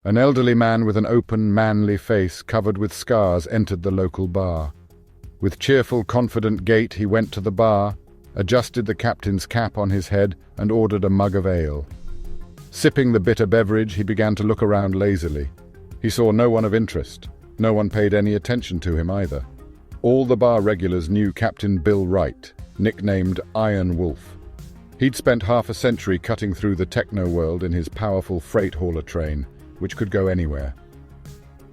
An elderly man with an open, manly face covered with scars entered the local bar. With cheerful, confident gait, he went to the bar, adjusted the captain's cap on his head, and ordered a mug of ale. Sipping the bitter beverage, he began to look around lazily. He saw no one of interest. No one paid any attention to him either. All the bar regulars knew Captain Bill Wright, nicknamed Iron Wolf. He'd spent half a century cutting through the techno world in his powerful freight hauler train, which could go anywhere.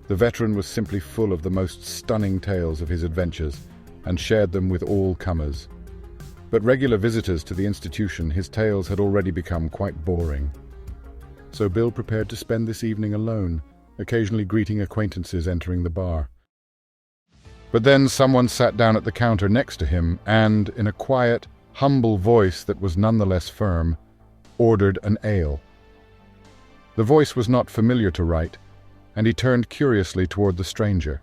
The veteran was simply full of the most stunning tales of his adventures and shared them with all comers. But regular visitors to the institution, his tales had already become quite boring. So Bill prepared to spend this evening alone, occasionally greeting acquaintances entering the bar. But then someone sat down at the counter next to him and, in a quiet, humble voice that was nonetheless firm, ordered an ale. The voice was not familiar to Wright, and he turned curiously toward the stranger.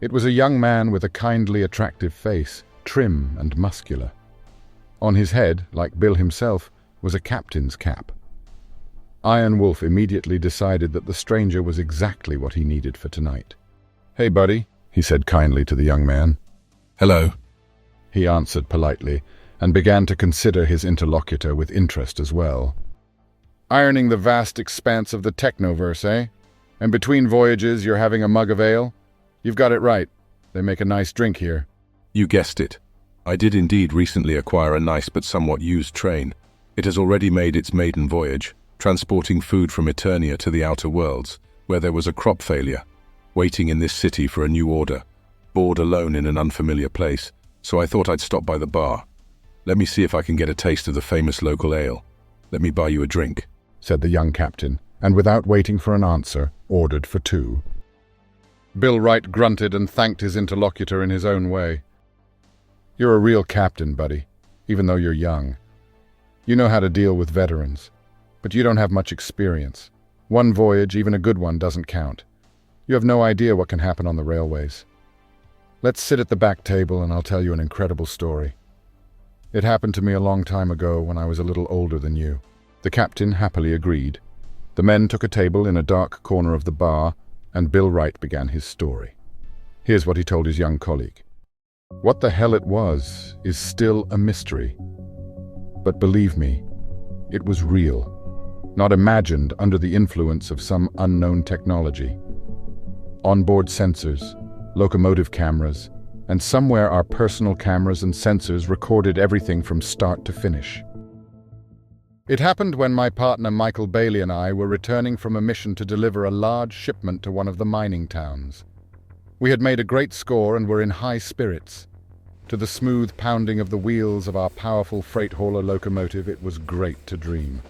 It was a young man with a kindly, attractive face, trim and muscular. On his head, like Bill himself, was a captain's cap. Iron Wolf immediately decided that the stranger was exactly what he needed for tonight. "Hey, buddy," he said kindly to the young man. "Hello," he answered politely, and began to consider his interlocutor with interest as well. "Ironing the vast expanse of the Technoverse, eh? And between voyages you're having a mug of ale? You've got it right. They make a nice drink here." "You guessed it. I did indeed recently acquire a nice but somewhat used train. It has already made its maiden voyage, transporting food from Eternia to the outer worlds, where there was a crop failure. Waiting in this city for a new order, bored alone in an unfamiliar place, so I thought I'd stop by the bar. Let me see if I can get a taste of the famous local ale. Let me buy you a drink," said the young captain, and without waiting for an answer, ordered for two. Bill Wright grunted and thanked his interlocutor in his own way. "You're a real captain, buddy, even though you're young. You know how to deal with veterans, but you don't have much experience. One voyage, even a good one, doesn't count. You have no idea what can happen on the railways. Let's sit at the back table and I'll tell you an incredible story. It happened to me a long time ago when I was a little older than you." The captain happily agreed. The men took a table in a dark corner of the bar, and Bill Wright began his story. Here's what he told his young colleague. "What the hell it was is still a mystery. But believe me, it was real, not imagined under the influence of some unknown technology. Onboard sensors, locomotive cameras, and somewhere our personal cameras and sensors recorded everything from start to finish. It happened when my partner Michael Bailey and I were returning from a mission to deliver a large shipment to one of the mining towns. We had made a great score and were in high spirits. To the smooth pounding of the wheels of our powerful freight hauler locomotive, it was great to dream.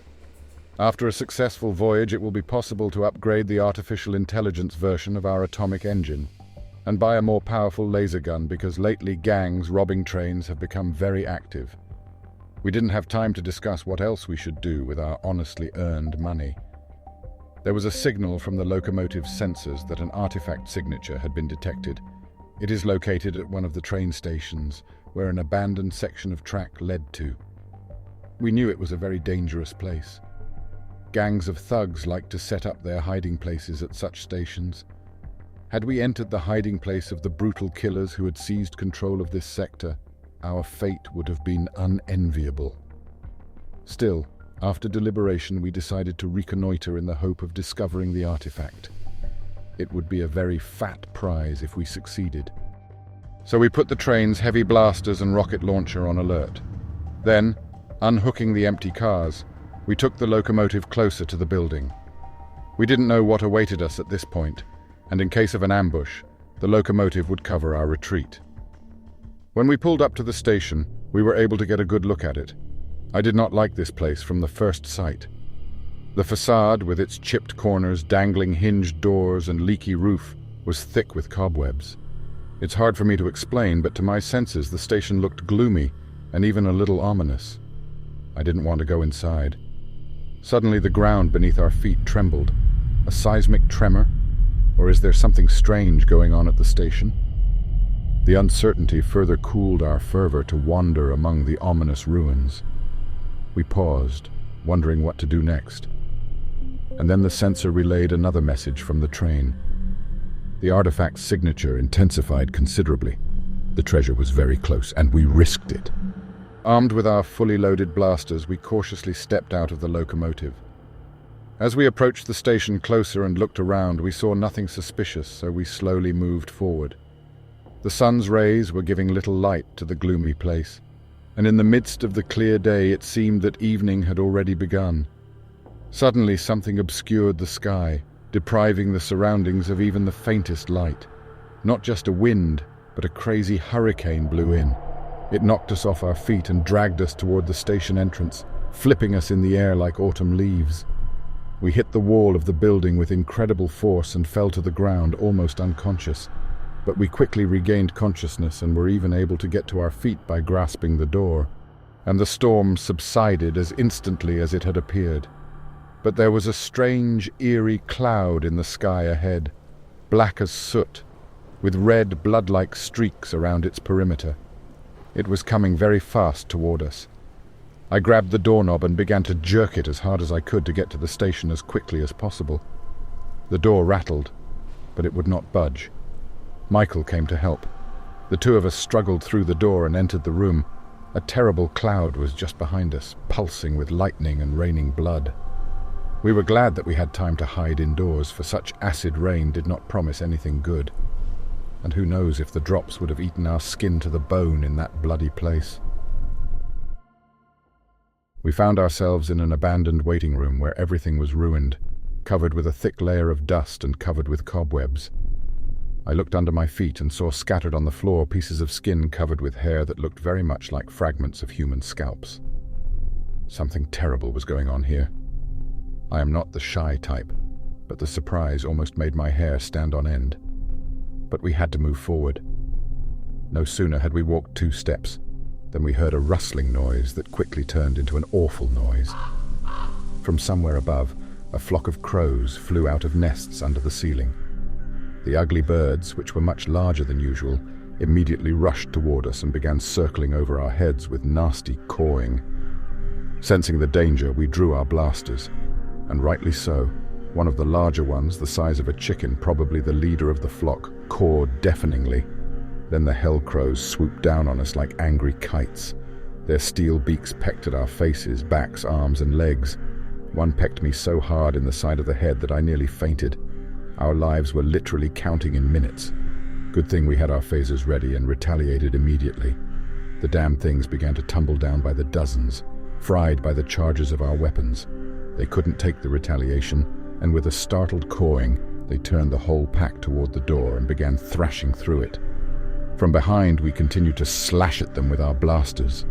After a successful voyage, it will be possible to upgrade the artificial intelligence version of our atomic engine and buy a more powerful laser gun because lately gangs robbing trains have become very active. We didn't have time to discuss what else we should do with our honestly earned money. There was a signal from the locomotive's sensors that an artifact signature had been detected. It is located at one of the train stations where an abandoned section of track led to. We knew it was a very dangerous place. Gangs of thugs like to set up their hiding places at such stations. Had we entered the hiding place of the brutal killers who had seized control of this sector, our fate would have been unenviable. Still, after deliberation, we decided to reconnoiter in the hope of discovering the artifact. It would be a very fat prize if we succeeded. So we put the train's heavy blasters and rocket launcher on alert. Then, unhooking the empty cars, we took the locomotive closer to the building. We didn't know what awaited us at this point, and in case of an ambush, the locomotive would cover our retreat. When we pulled up to the station, we were able to get a good look at it. I did not like this place from the first sight. The facade, with its chipped corners, dangling hinged doors, and leaky roof, was thick with cobwebs. It's hard for me to explain, but to my senses the station looked gloomy and even a little ominous. I didn't want to go inside. Suddenly the ground beneath our feet trembled. A seismic tremor? Or is there something strange going on at the station? The uncertainty further cooled our fervor to wander among the ominous ruins. We paused, wondering what to do next. and then the sensor relayed another message from the train. The artifact's signature intensified considerably. The treasure was very close, and we risked it. Armed with our fully loaded blasters, we cautiously stepped out of the locomotive. As we approached the station closer and looked around, we saw nothing suspicious, so we slowly moved forward. The sun's rays were giving little light to the gloomy place, and in the midst of the clear day it seemed that evening had already begun. Suddenly something obscured the sky, depriving the surroundings of even the faintest light. Not just a wind, but a crazy hurricane blew in. It knocked us off our feet and dragged us toward the station entrance, flipping us in the air like autumn leaves. We hit the wall of the building with incredible force and fell to the ground, almost unconscious. But we quickly regained consciousness and were even able to get to our feet by grasping the door. And the storm subsided as instantly as it had appeared. But there was a strange, eerie cloud in the sky ahead, black as soot, with red, blood-like streaks around its perimeter. It was coming very fast toward us. I grabbed the doorknob and began to jerk it as hard as I could to get to the station as quickly as possible. The door rattled, but it would not budge. Michael came to help. The two of us struggled through the door and entered the room. A terrible cloud was just behind us, pulsing with lightning and raining blood. We were glad that we had time to hide indoors, for such acid rain did not promise anything good. And who knows if the drops would have eaten our skin to the bone in that bloody place. We found ourselves in an abandoned waiting room where everything was ruined, covered with a thick layer of dust and covered with cobwebs. I looked under my feet and saw scattered on the floor pieces of skin covered with hair that looked very much like fragments of human scalps. Something terrible was going on here. I am not the shy type, but the surprise almost made my hair stand on end. But we had to move forward. No sooner had we walked 2 steps than we heard a rustling noise that quickly turned into an awful noise. From somewhere above, a flock of crows flew out of nests under the ceiling. The ugly birds, which were much larger than usual, immediately rushed toward us and began circling over our heads with nasty cawing. Sensing the danger, we drew our blasters, and rightly so. One of the larger ones, the size of a chicken, probably the leader of the flock, cawed deafeningly. Then the hell crows swooped down on us like angry kites. Their steel beaks pecked at our faces, backs, arms, and legs. One pecked me so hard in the side of the head that I nearly fainted. Our lives were literally counting in minutes. Good thing we had our phasers ready and retaliated immediately. The damn things began to tumble down by the dozens, fried by the charges of our weapons. They couldn't take the retaliation, and with a startled cawing, they turned the whole pack toward the door and began thrashing through it. From behind, we continued to slash at them with our blasters.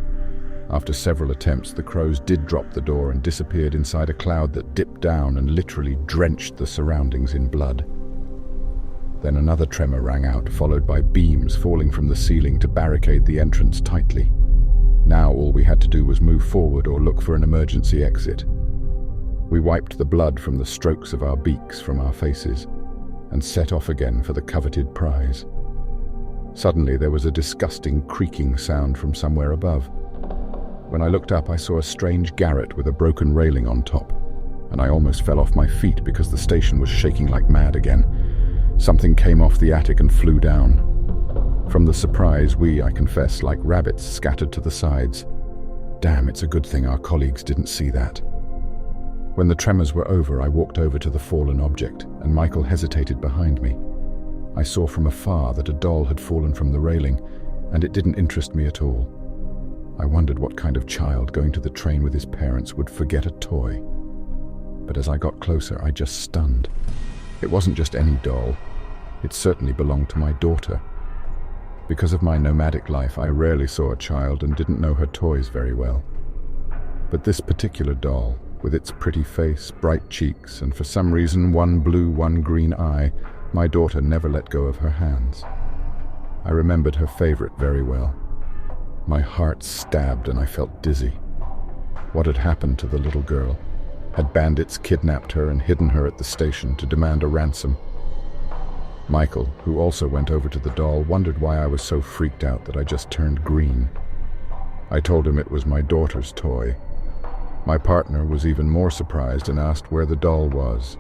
After several attempts, the crows did drop the door and disappeared inside a cloud that dipped down and literally drenched the surroundings in blood. Then another tremor rang out, followed by beams falling from the ceiling to barricade the entrance tightly. Now all we had to do was move forward or look for an emergency exit. We wiped the blood from the strokes of our beaks from our faces and set off again for the coveted prize. Suddenly there was a disgusting creaking sound from somewhere above. When I looked up, I saw a strange garret with a broken railing on top, and I almost fell off my feet because the station was shaking like mad again. Something came off the attic and flew down. From the surprise, we, I confess, like rabbits, scattered to the sides. Damn, it's a good thing our colleagues didn't see that. When the tremors were over, I walked over to the fallen object, and Michael hesitated behind me. I saw from afar that a doll had fallen from the railing, and it didn't interest me at all. I wondered what kind of child going to the train with his parents would forget a toy. But as I got closer, I just stunned. It wasn't just any doll. It certainly belonged to my daughter. Because of my nomadic life, I rarely saw a child and didn't know her toys very well. But this particular doll, with its pretty face, bright cheeks, and for some reason one blue, one green eye, my daughter never let go of her hands. I remembered her favorite very well. My heart stabbed and I felt dizzy. What had happened to the little girl? Had bandits kidnapped her and hidden her at the station to demand a ransom? Michael, who also went over to the doll, wondered why I was so freaked out that I just turned green. I told him it was my daughter's toy. My partner was even more surprised and asked where the doll was.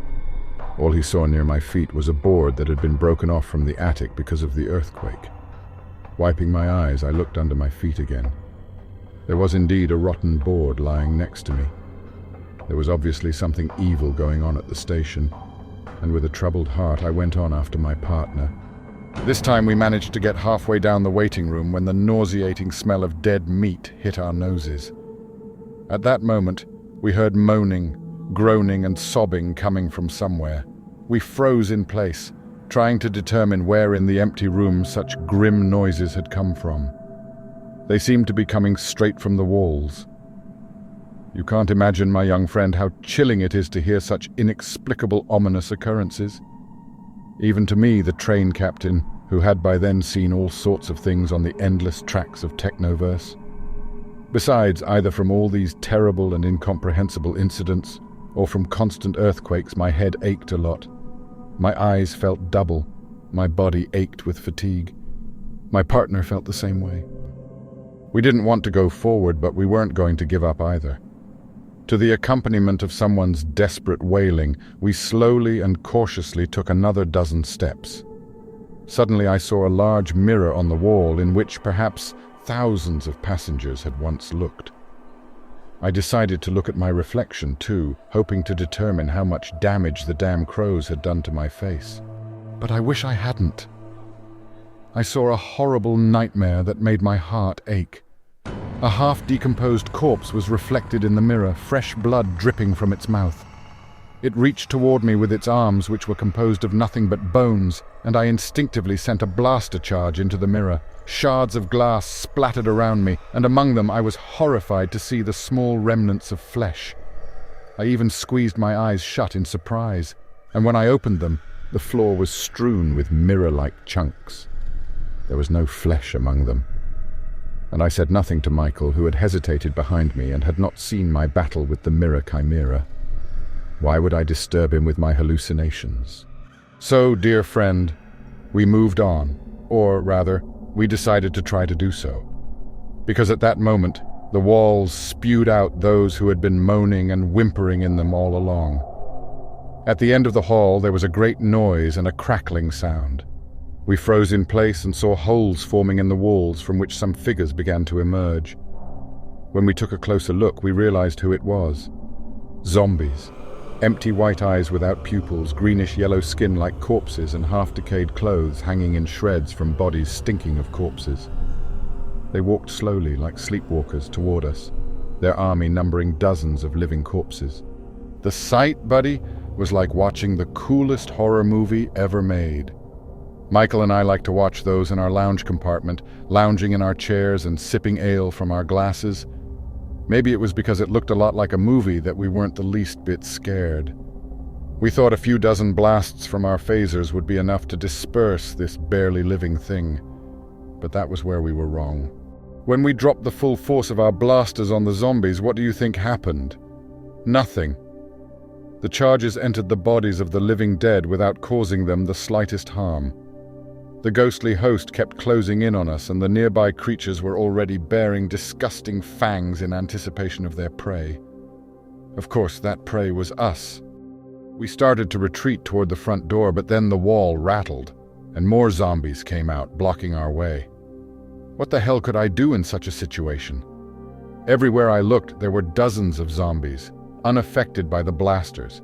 All he saw near my feet was a board that had been broken off from the attic because of the earthquake. Wiping my eyes, I looked under my feet again. There was indeed a rotten board lying next to me. There was obviously something evil going on at the station, and with a troubled heart I went on after my partner. This time we managed to get halfway down the waiting room when the nauseating smell of dead meat hit our noses. At that moment, we heard moaning, groaning and sobbing coming from somewhere. We froze in place, trying to determine where in the empty room such grim noises had come from. They seemed to be coming straight from the walls. You can't imagine, my young friend, how chilling it is to hear such inexplicable, ominous occurrences. Even to me, the train captain, who had by then seen all sorts of things on the endless tracks of Technoverse. Besides, either from all these terrible and incomprehensible incidents, or from constant earthquakes, my head ached a lot. My eyes felt double. My body ached with fatigue. My partner felt the same way. We didn't want to go forward, but we weren't going to give up either. To the accompaniment of someone's desperate wailing, we slowly and cautiously took another dozen steps. Suddenly I saw a large mirror on the wall in which perhaps thousands of passengers had once looked. I decided to look at my reflection too, hoping to determine how much damage the damn crows had done to my face. But I wish I hadn't. I saw a horrible nightmare that made my heart ache. A half-decomposed corpse was reflected in the mirror, fresh blood dripping from its mouth. It reached toward me with its arms, which were composed of nothing but bones, and I instinctively sent a blaster charge into the mirror. Shards of glass splattered around me, and among them I was horrified to see the small remnants of flesh. I even squeezed my eyes shut in surprise, and when I opened them, the floor was strewn with mirror-like chunks. There was no flesh among them. And I said nothing to Michael, who had hesitated behind me and had not seen my battle with the mirror chimera. Why would I disturb him with my hallucinations? So, dear friend, we moved on, or rather, we decided to try to do so. Because at that moment, the walls spewed out those who had been moaning and whimpering in them all along. At the end of the hall, there was a great noise and a crackling sound. We froze in place and saw holes forming in the walls from which some figures began to emerge. When we took a closer look, we realized who it was. Zombies. Empty white eyes without pupils, greenish-yellow skin like corpses, and half-decayed clothes hanging in shreds from bodies stinking of corpses. They walked slowly, like sleepwalkers, toward us, their army numbering dozens of living corpses. The sight, buddy, was like watching the coolest horror movie ever made. Michael and I like to watch those in our lounge compartment, lounging in our chairs and sipping ale from our glasses. Maybe it was because it looked a lot like a movie that we weren't the least bit scared. We thought a few dozen blasts from our phasers would be enough to disperse this barely living thing. But that was where we were wrong. When we dropped the full force of our blasters on the zombies, what do you think happened? Nothing. The charges entered the bodies of the living dead without causing them the slightest harm. The ghostly host kept closing in on us, and the nearby creatures were already baring disgusting fangs in anticipation of their prey. Of course, that prey was us. We started to retreat toward the front door, but then the wall rattled, and more zombies came out, blocking our way. What the hell could I do in such a situation? Everywhere I looked, there were dozens of zombies, unaffected by the blasters.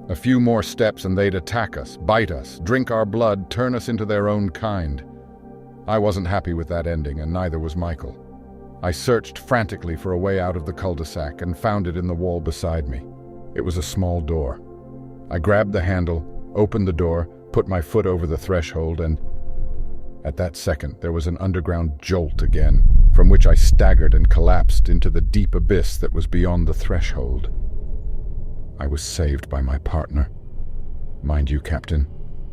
A few more steps and they'd attack us, bite us, drink our blood, turn us into their own kind. I wasn't happy with that ending, and neither was Michael. I searched frantically for a way out of the cul-de-sac and found it in the wall beside me. It was a small door. I grabbed the handle, opened the door, put my foot over the threshold, and at that second there was an underground jolt again, from which I staggered and collapsed into the deep abyss that was beyond the threshold. I was saved by my partner. Mind you, Captain,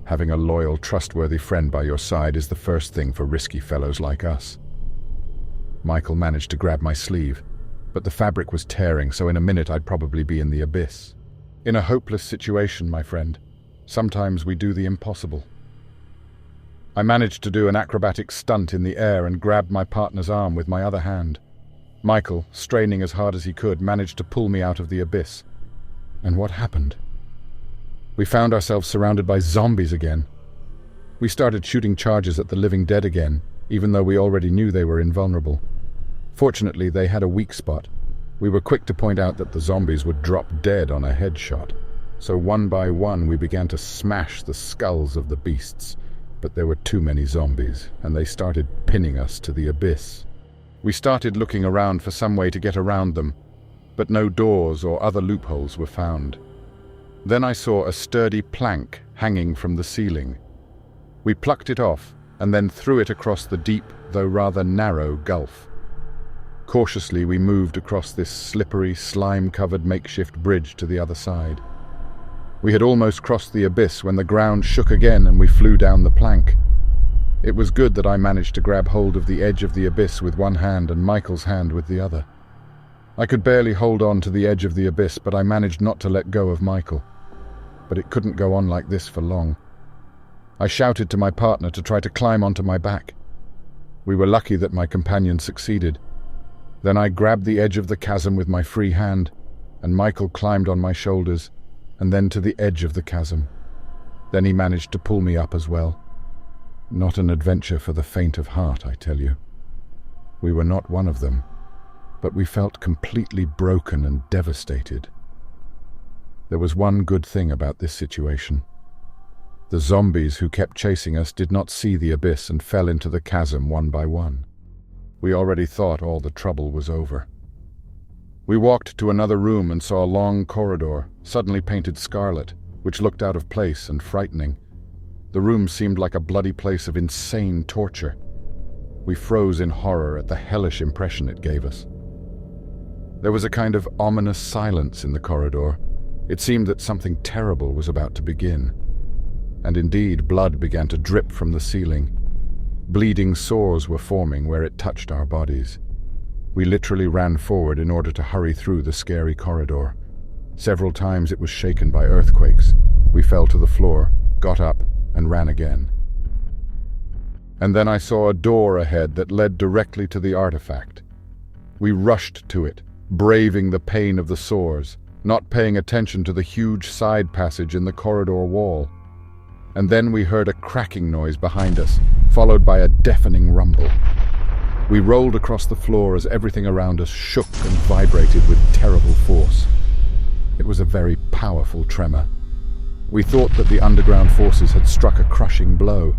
having a loyal, trustworthy friend by your side is the first thing for risky fellows like us. Michael managed to grab my sleeve, but the fabric was tearing, so in a minute I'd probably be in the abyss. In a hopeless situation, my friend, sometimes we do the impossible. I managed to do an acrobatic stunt in the air and grabbed my partner's arm with my other hand. Michael, straining as hard as he could, managed to pull me out of the abyss. And what happened? We found ourselves surrounded by zombies again. We started shooting charges at the living dead again, even though we already knew they were invulnerable. Fortunately, they had a weak spot. We were quick to point out that the zombies would drop dead on a headshot. So one by one, we began to smash the skulls of the beasts. But there were too many zombies, and they started pinning us to the abyss. We started looking around for some way to get around them, but no doors or other loopholes were found. Then I saw a sturdy plank hanging from the ceiling. We plucked it off and then threw it across the deep, though rather narrow, gulf. Cautiously, we moved across this slippery, slime-covered makeshift bridge to the other side. We had almost crossed the abyss when the ground shook again and we flew down the plank. It was good that I managed to grab hold of the edge of the abyss with one hand and Michael's hand with the other. I could barely hold on to the edge of the abyss, but I managed not to let go of Michael. But it couldn't go on like this for long. I shouted to my partner to try to climb onto my back. We were lucky that my companion succeeded. Then I grabbed the edge of the chasm with my free hand, and Michael climbed on my shoulders, and then to the edge of the chasm. Then he managed to pull me up as well. Not an adventure for the faint of heart, I tell you. We were not one of them, but we felt completely broken and devastated. There was one good thing about this situation. The zombies who kept chasing us did not see the abyss and fell into the chasm one by one. We already thought all the trouble was over. We walked to another room and saw a long corridor, suddenly painted scarlet, which looked out of place and frightening. The room seemed like a bloody place of insane torture. We froze in horror at the hellish impression it gave us. There was a kind of ominous silence in the corridor. It seemed that something terrible was about to begin. And indeed, blood began to drip from the ceiling. Bleeding sores were forming where it touched our bodies. We literally ran forward in order to hurry through the scary corridor. Several times it was shaken by earthquakes. We fell to the floor, got up, and ran again. And then I saw a door ahead that led directly to the artifact. We rushed to it, braving the pain of the sores, not paying attention to the huge side passage in the corridor wall. And then we heard a cracking noise behind us, followed by a deafening rumble. We rolled across the floor as everything around us shook and vibrated with terrible force. It was a very powerful tremor. We thought that the underground forces had struck a crushing blow,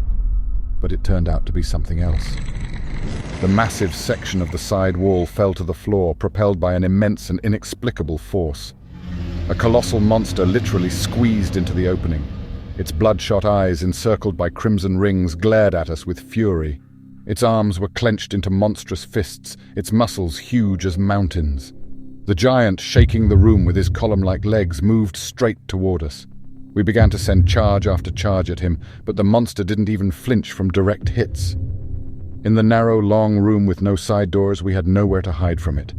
but it turned out to be something else. The massive section of the side wall fell to the floor, propelled by an immense and inexplicable force. A colossal monster literally squeezed into the opening. Its bloodshot eyes, encircled by crimson rings, glared at us with fury. Its arms were clenched into monstrous fists, its muscles huge as mountains. The giant, shaking the room with his column-like legs, moved straight toward us. We began to send charge after charge at him, but the monster didn't even flinch from direct hits. In the narrow, long room with no side doors, we had nowhere to hide from it.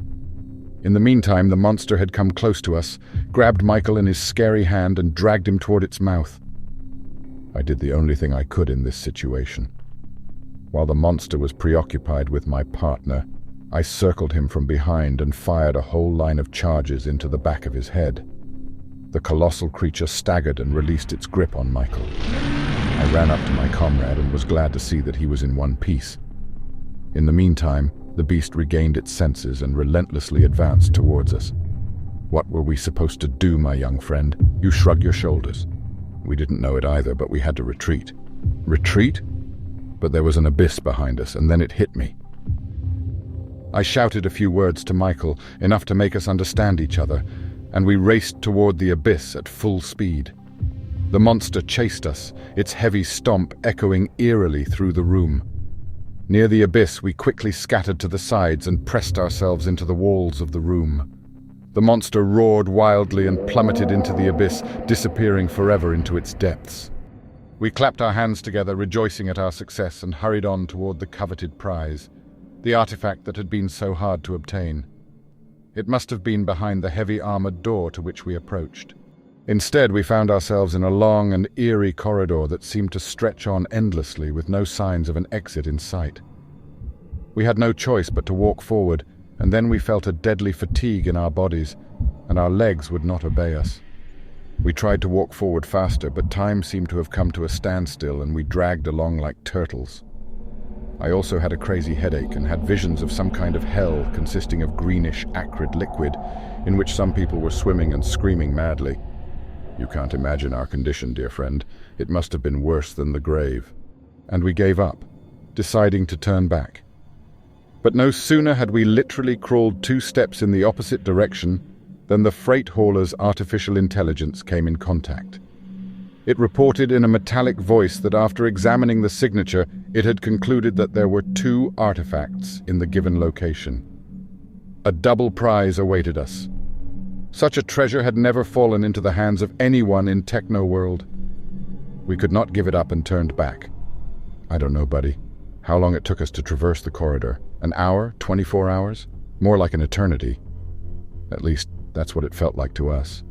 In the meantime, the monster had come close to us, grabbed Michael in his scary hand and dragged him toward its mouth. I did the only thing I could in this situation. While the monster was preoccupied with my partner, I circled him from behind and fired a whole line of charges into the back of his head. The colossal creature staggered and released its grip on Michael. I ran up to my comrade and was glad to see that he was in one piece. In the meantime, the beast regained its senses and relentlessly advanced towards us. What were we supposed to do, my young friend? You shrug your shoulders. We didn't know it either, but we had to retreat. Retreat? But there was an abyss behind us, and then it hit me. I shouted a few words to Michael, enough to make us understand each other, and we raced toward the abyss at full speed. The monster chased us, its heavy stomp echoing eerily through the room. Near the abyss, we quickly scattered to the sides and pressed ourselves into the walls of the room. The monster roared wildly and plummeted into the abyss, disappearing forever into its depths. We clapped our hands together, rejoicing at our success, and hurried on toward the coveted prize, the artifact that had been so hard to obtain. It must have been behind the heavy armored door to which we approached. Instead, we found ourselves in a long and eerie corridor that seemed to stretch on endlessly with no signs of an exit in sight. We had no choice but to walk forward, And then we felt a deadly fatigue in our bodies, and our legs would not obey us. We tried to walk forward faster, but time seemed to have come to a standstill, and we dragged along like turtles. I also had a crazy headache and had visions of some kind of hell consisting of greenish, acrid liquid in which some people were swimming and screaming madly. You can't imagine our condition, dear friend. It must have been worse than the grave. And we gave up, deciding to turn back. But no sooner had we literally crawled 2 steps in the opposite direction than the freight hauler's artificial intelligence came in contact. It reported in a metallic voice that after examining the signature, it had concluded that there were 2 artifacts in the given location. A double prize awaited us. Such a treasure had never fallen into the hands of anyone in Technoworld. We could not give it up and turned back. I don't know, buddy, how long it took us to traverse the corridor. An hour? 24 hours? More like an eternity. At least, that's what it felt like to us.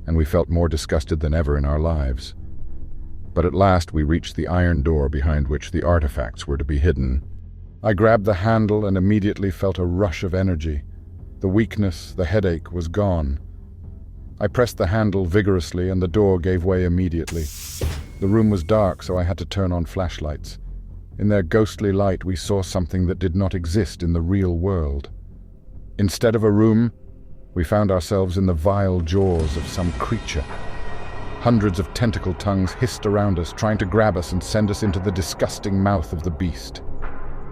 And we felt more disgusted than ever in our lives. But at last we reached the iron door behind which the artifacts were to be hidden. I grabbed the handle and immediately felt a rush of energy. The weakness, the headache, was gone. I pressed the handle vigorously and the door gave way immediately. The room was dark, so I had to turn on flashlights. In their ghostly light, we saw something that did not exist in the real world. Instead of a room, we found ourselves in the vile jaws of some creature. Hundreds of tentacle tongues hissed around us, trying to grab us and send us into the disgusting mouth of the beast.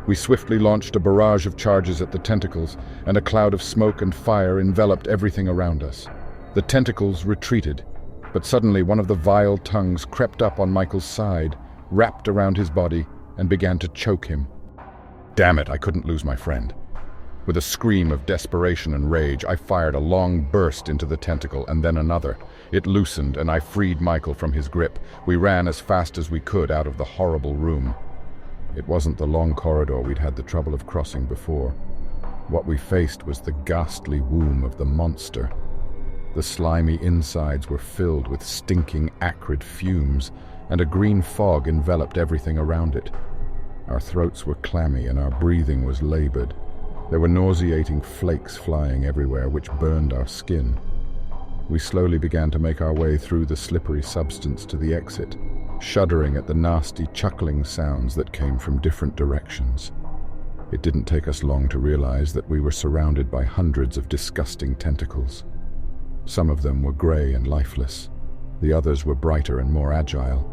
We swiftly launched a barrage of charges at the tentacles, and a cloud of smoke and fire enveloped everything around us. The tentacles retreated, but suddenly one of the vile tongues crept up on Michael's side, wrapped around his body, and began to choke him. Damn it, I couldn't lose my friend. With a scream of desperation and rage, I fired a long burst into the tentacle and then another. It loosened and I freed Michael from his grip. We ran as fast as we could out of the horrible room. It wasn't the long corridor we'd had the trouble of crossing before. What we faced was the ghastly womb of the monster. The slimy insides were filled with stinking, acrid fumes, and a green fog enveloped everything around it. Our throats were clammy and our breathing was labored. There were nauseating flakes flying everywhere, which burned our skin. We slowly began to make our way through the slippery substance to the exit, shuddering at the nasty chuckling sounds that came from different directions. It didn't take us long to realize that we were surrounded by hundreds of disgusting tentacles. Some of them were gray and lifeless. The others were brighter and more agile.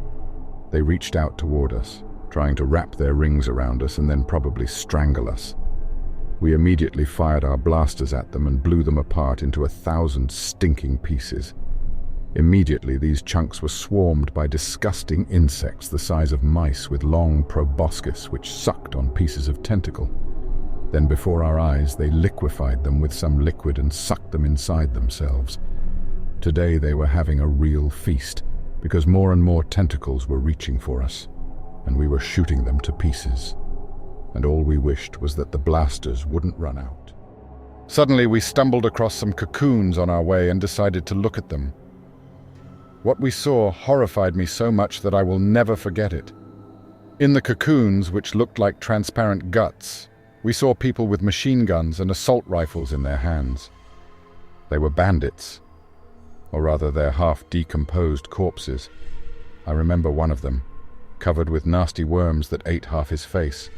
They reached out toward us, trying to wrap their rings around us and then probably strangle us. We immediately fired our blasters at them and blew them apart into 1,000 stinking pieces. Immediately, these chunks were swarmed by disgusting insects the size of mice with long proboscis which sucked on pieces of tentacle. Then before our eyes, they liquefied them with some liquid and sucked them inside themselves. Today they were having a real feast, because more and more tentacles were reaching for us, and we were shooting them to pieces. And all we wished was that the blasters wouldn't run out. Suddenly we stumbled across some cocoons on our way and decided to look at them. What we saw horrified me so much that I will never forget it. In the cocoons, which looked like transparent guts, we saw people with machine guns and assault rifles in their hands. They were bandits, or rather their half-decomposed corpses. I remember one of them, covered with nasty worms that ate half his face.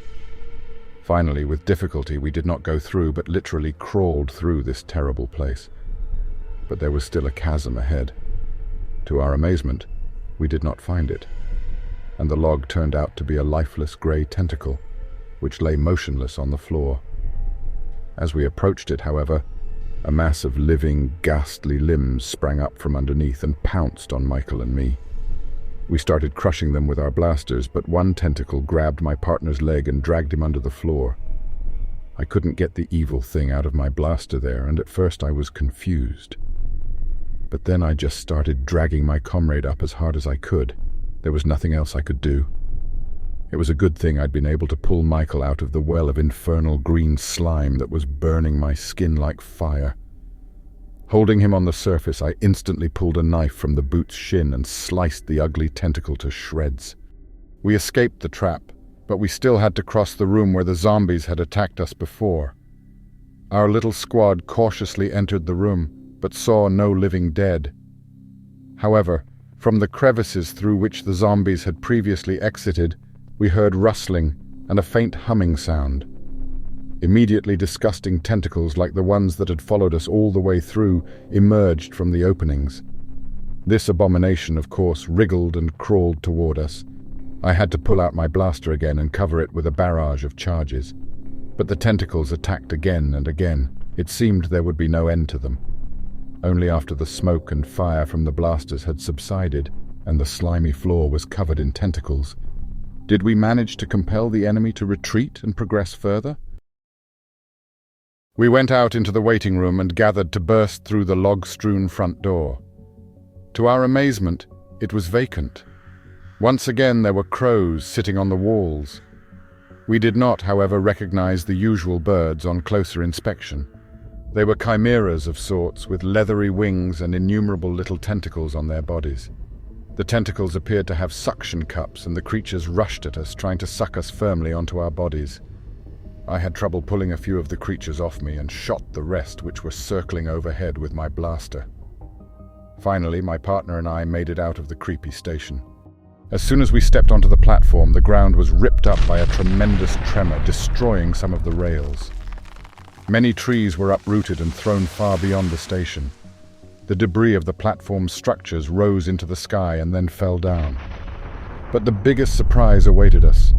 Finally, with difficulty, we did not go through, but literally crawled through this terrible place. But there was still a chasm ahead. To our amazement, we did not find it, and the log turned out to be a lifeless grey tentacle, which lay motionless on the floor. As we approached it, however, a mass of living, ghastly limbs sprang up from underneath and pounced on Michael and me. We started crushing them with our blasters, but one tentacle grabbed my partner's leg and dragged him under the floor. I couldn't get the evil thing out of my blaster there, and at first I was confused. But then I just started dragging my comrade up as hard as I could. There was nothing else I could do. It was a good thing I'd been able to pull Michael out of the well of infernal green slime that was burning my skin like fire. Holding him on the surface, I instantly pulled a knife from the boot's shin and sliced the ugly tentacle to shreds. We escaped the trap, but we still had to cross the room where the zombies had attacked us before. Our little squad cautiously entered the room, but saw no living dead. However, from the crevices through which the zombies had previously exited, we heard rustling and a faint humming sound. Immediately disgusting tentacles like the ones that had followed us all the way through emerged from the openings. This abomination, of course, wriggled and crawled toward us. I had to pull out my blaster again and cover it with a barrage of charges. But the tentacles attacked again and again. It seemed there would be no end to them. Only after the smoke and fire from the blasters had subsided and the slimy floor was covered in tentacles, did we manage to compel the enemy to retreat and progress further? We went out into the waiting room and gathered to burst through the log-strewn front door. To our amazement, it was vacant. Once again there were crows sitting on the walls. We did not, however, recognize the usual birds on closer inspection. They were chimeras of sorts, with leathery wings and innumerable little tentacles on their bodies. The tentacles appeared to have suction cups, and the creatures rushed at us, trying to suck us firmly onto our bodies. I had trouble pulling a few of the creatures off me and shot the rest, which were circling overhead with my blaster. Finally, my partner and I made it out of the creepy station. As soon as we stepped onto the platform, the ground was ripped up by a tremendous tremor, destroying some of the rails. Many trees were uprooted and thrown far beyond the station. The debris of the platform's structures rose into the sky and then fell down. But the biggest surprise awaited us.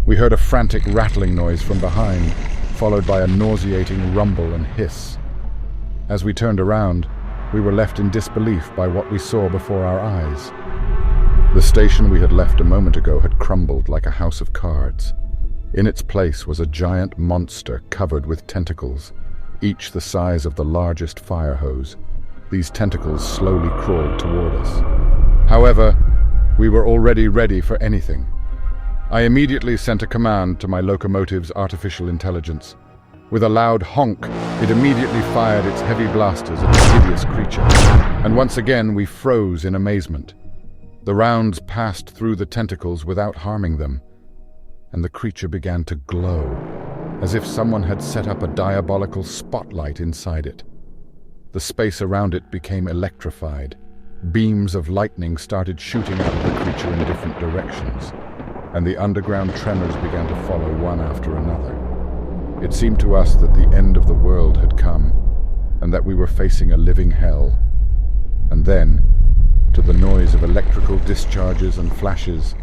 We heard a frantic rattling noise from behind, followed by a nauseating rumble and hiss. As we turned around, we were left in disbelief by what we saw before our eyes. The station we had left a moment ago had crumbled like a house of cards. In its place was a giant monster covered with tentacles, each the size of the largest fire hose. These tentacles slowly crawled toward us. However, we were already ready for anything. I immediately sent a command to my locomotive's artificial intelligence. With a loud honk, it immediately fired its heavy blasters at the hideous creature, and once again we froze in amazement. The rounds passed through the tentacles without harming them, and the creature began to glow, as if someone had set up a diabolical spotlight inside it. The space around it became electrified. Beams of lightning started shooting out of the creature in different directions, and the underground tremors began to follow one after another. It seemed to us that the end of the world had come, and that we were facing a living hell. And then, to the noise of electrical discharges and flashes,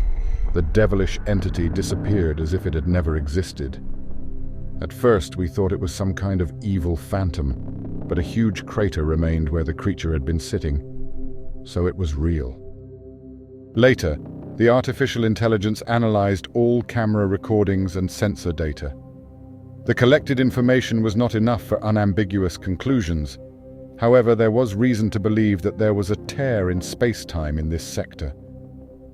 the devilish entity disappeared as if it had never existed. At first, we thought it was some kind of evil phantom, but a huge crater remained where the creature had been sitting, so it was real. Later, the artificial intelligence analyzed all camera recordings and sensor data. The collected information was not enough for unambiguous conclusions. However, there was reason to believe that there was a tear in space-time in this sector.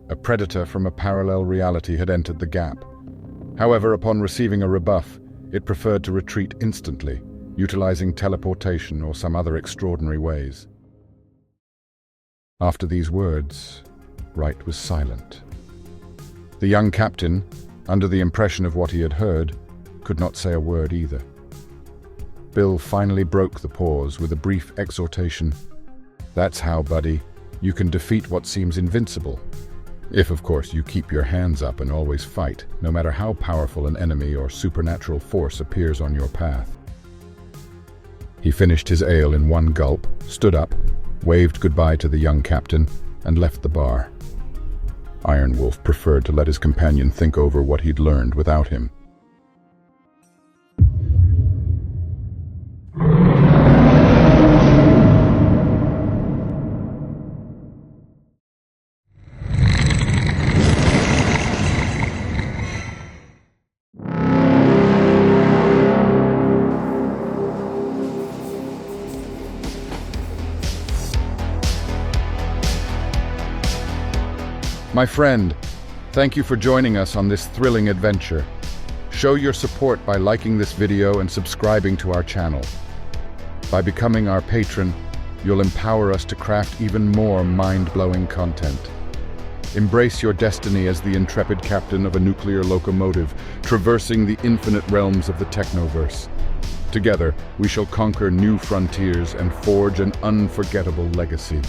A predator from a parallel reality had entered the gap. However, upon receiving a rebuff, it preferred to retreat instantly, utilizing teleportation or some other extraordinary ways. After these words, Wright was silent. The young captain, under the impression of what he had heard, could not say a word either. Bill finally broke the pause with a brief exhortation. "That's how, buddy. You can defeat what seems invincible. If, of course, you keep your hands up and always fight, no matter how powerful an enemy or supernatural force appears on your path." He finished his ale in one gulp, stood up, waved goodbye to the young captain, and left the bar. Iron Wolf preferred to let his companion think over what he'd learned without him. My friend, thank you for joining us on this thrilling adventure. Show your support by liking this video and subscribing to our channel. By becoming our patron, you'll empower us to craft even more mind-blowing content. Embrace your destiny as the intrepid captain of a nuclear locomotive, traversing the infinite realms of the Technoverse. Together, we shall conquer new frontiers and forge an unforgettable legacy.